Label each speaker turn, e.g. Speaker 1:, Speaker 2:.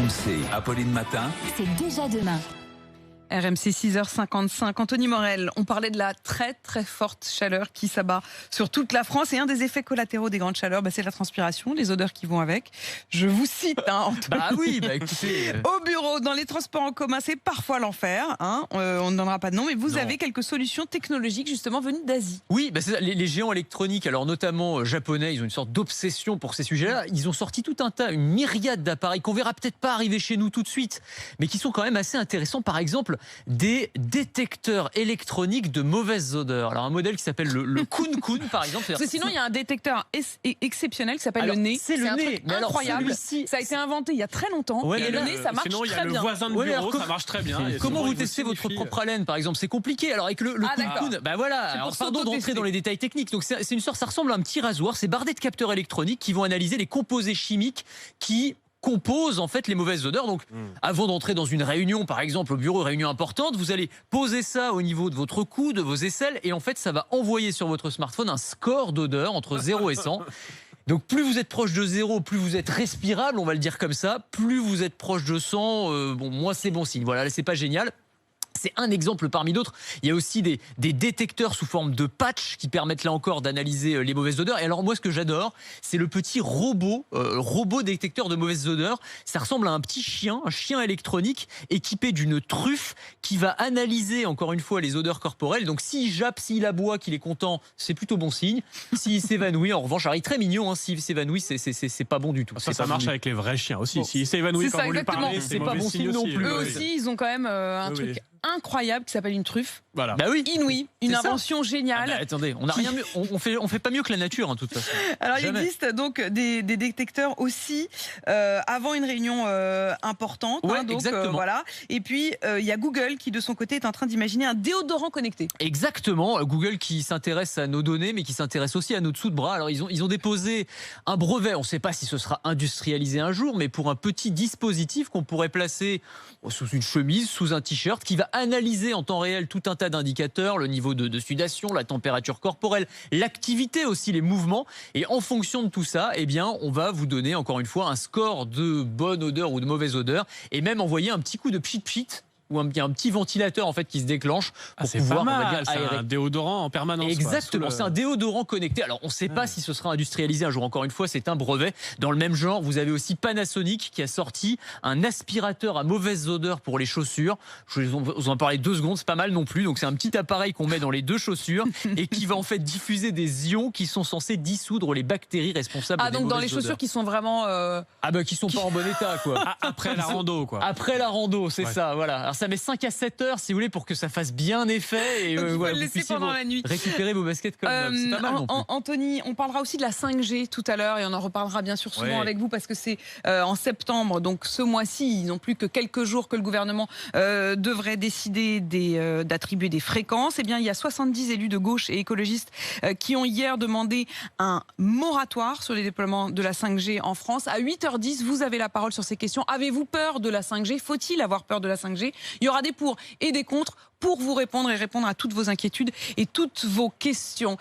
Speaker 1: RMC, Apolline Matin.
Speaker 2: C'est déjà demain.
Speaker 3: RMC 6h55. Anthony Morel, on parlait de la très très forte chaleur qui s'abat sur toute la France et un des effets collatéraux des grandes chaleurs, c'est la transpiration, les odeurs qui vont avec. Je vous cite, Anthony.
Speaker 4: Écoutez.
Speaker 3: Au bureau, dans les transports en commun, c'est parfois l'enfer. On ne donnera pas de nom, mais vous avez quelques solutions technologiques justement venues d'Asie.
Speaker 4: Oui, c'est ça, les géants électroniques, alors notamment japonais, ils ont une sorte d'obsession pour ces sujets-là. Ils ont sorti tout un tas, une myriade d'appareils qu'on verra peut-être pas arriver chez nous tout de suite, mais qui sont quand même assez intéressants. Par exemple, des détecteurs électroniques de mauvaises odeurs. Alors un modèle qui s'appelle le Kun Kun, par exemple.
Speaker 3: Parce que sinon, il y a un détecteur exceptionnel qui s'appelle le nez.
Speaker 4: C'est le nez.
Speaker 3: Mais incroyable. Ça a été inventé il y a très longtemps. Et le nez, ça marche
Speaker 5: sinon,
Speaker 3: très bien.
Speaker 5: Sinon, il y a le voisin de bureau, ça marche très bien.
Speaker 4: Comment vous testez votre propre haleine, par exemple? C'est compliqué. Alors avec le Kun Kun, alors pardon d'entrer dans les détails techniques. Donc c'est une sorte, ça ressemble à un petit rasoir. C'est bardé de capteurs électroniques qui vont analyser les composés chimiques qui compose en fait les mauvaises odeurs. Donc avant d'entrer dans une réunion, par exemple au bureau, réunion importante, vous allez poser ça au niveau de votre cou, de vos aisselles, et en fait ça va envoyer sur votre smartphone un score d'odeur entre 0 et 100. Donc plus vous êtes proche de 0, plus vous êtes respirable, on va le dire comme ça. Plus vous êtes proche de 100, moins c'est bon signe. Voilà, c'est pas génial. C'est un exemple parmi d'autres. Il y a aussi des détecteurs sous forme de patch qui permettent là encore d'analyser les mauvaises odeurs. Et alors moi, ce que j'adore, c'est le petit robot détecteur de mauvaises odeurs. Ça ressemble à un petit chien, un chien électronique équipé d'une truffe qui va analyser encore une fois les odeurs corporelles. Donc s'il jappe, s'il aboie, qu'il est content, c'est plutôt bon signe. S'il s'évanouit, en revanche, alors il est très mignon, s'il s'évanouit, c'est pas bon du tout.
Speaker 5: Ça marche avec les vrais chiens aussi. S'il s'évanouit quand vous lui parlez,
Speaker 4: c'est pas bon signe non plus.
Speaker 3: Eux aussi, ils ont quand même un truc incroyable qui s'appelle une truffe.
Speaker 5: Voilà.
Speaker 3: Inouïe, une invention géniale.
Speaker 4: Attendez, on n'a rien mieux. On fait pas mieux que la nature, de toute façon.
Speaker 3: Alors il existe donc des détecteurs aussi avant une réunion importante.
Speaker 4: Exactement.
Speaker 3: Voilà. Et puis il y a Google qui de son côté est en train d'imaginer un déodorant connecté.
Speaker 4: Exactement. Google qui s'intéresse à nos données, mais qui s'intéresse aussi à nos dessous de bras. Alors ils ont déposé un brevet. On ne sait pas si ce sera industrialisé un jour, mais pour un petit dispositif qu'on pourrait placer sous une chemise, sous un t-shirt, qui va analyser en temps réel tout un tas d'indicateurs, le niveau de sudation, la température corporelle, l'activité aussi, les mouvements. Et en fonction de tout ça, on va vous donner encore une fois un score de bonne odeur ou de mauvaise odeur, et même envoyer un petit coup de pchit-pchit, ou un petit ventilateur en fait qui se déclenche pour pouvoir,
Speaker 5: on va dire, aérer. Un déodorant en permanence.
Speaker 4: Exactement, c'est un déodorant connecté. Alors on ne sait pas si ce sera industrialisé un jour. Encore une fois, c'est un brevet. Dans le même genre, vous avez aussi Panasonic qui a sorti un aspirateur à mauvaise odeur pour les chaussures. Je vous en parler 2 secondes, c'est pas mal non plus. Donc c'est un petit appareil qu'on met dans les 2 chaussures et qui va en fait diffuser des ions qui sont censés dissoudre les bactéries responsables des mauvaises odeurs.
Speaker 3: Donc dans les chaussures qui sont vraiment
Speaker 4: qui sont pas en bon état quoi.
Speaker 5: Après la rando quoi.
Speaker 4: Après la rando, c'est ça, voilà. Alors ça met 5 à 7 heures si vous voulez pour que ça fasse bien effet et
Speaker 3: vous le laisser pendant la nuit.
Speaker 4: Récupérer vos baskets comme c'est pas mal non plus.
Speaker 3: Anthony, on parlera aussi de la 5G tout à l'heure et on en reparlera bien sûr souvent avec vous parce que c'est en septembre, donc ce mois-ci, ils n'ont plus que quelques jours que le gouvernement devrait décider d'attribuer des fréquences. Il y a 70 élus de gauche et écologistes qui ont hier demandé un moratoire sur les déploiements de la 5G en France. À 8h10, vous avez la parole sur ces questions. Avez-vous peur de la 5G? Faut-il avoir peur de la 5G? Il y aura des pour et des contre pour vous répondre et répondre à toutes vos inquiétudes et toutes vos questions.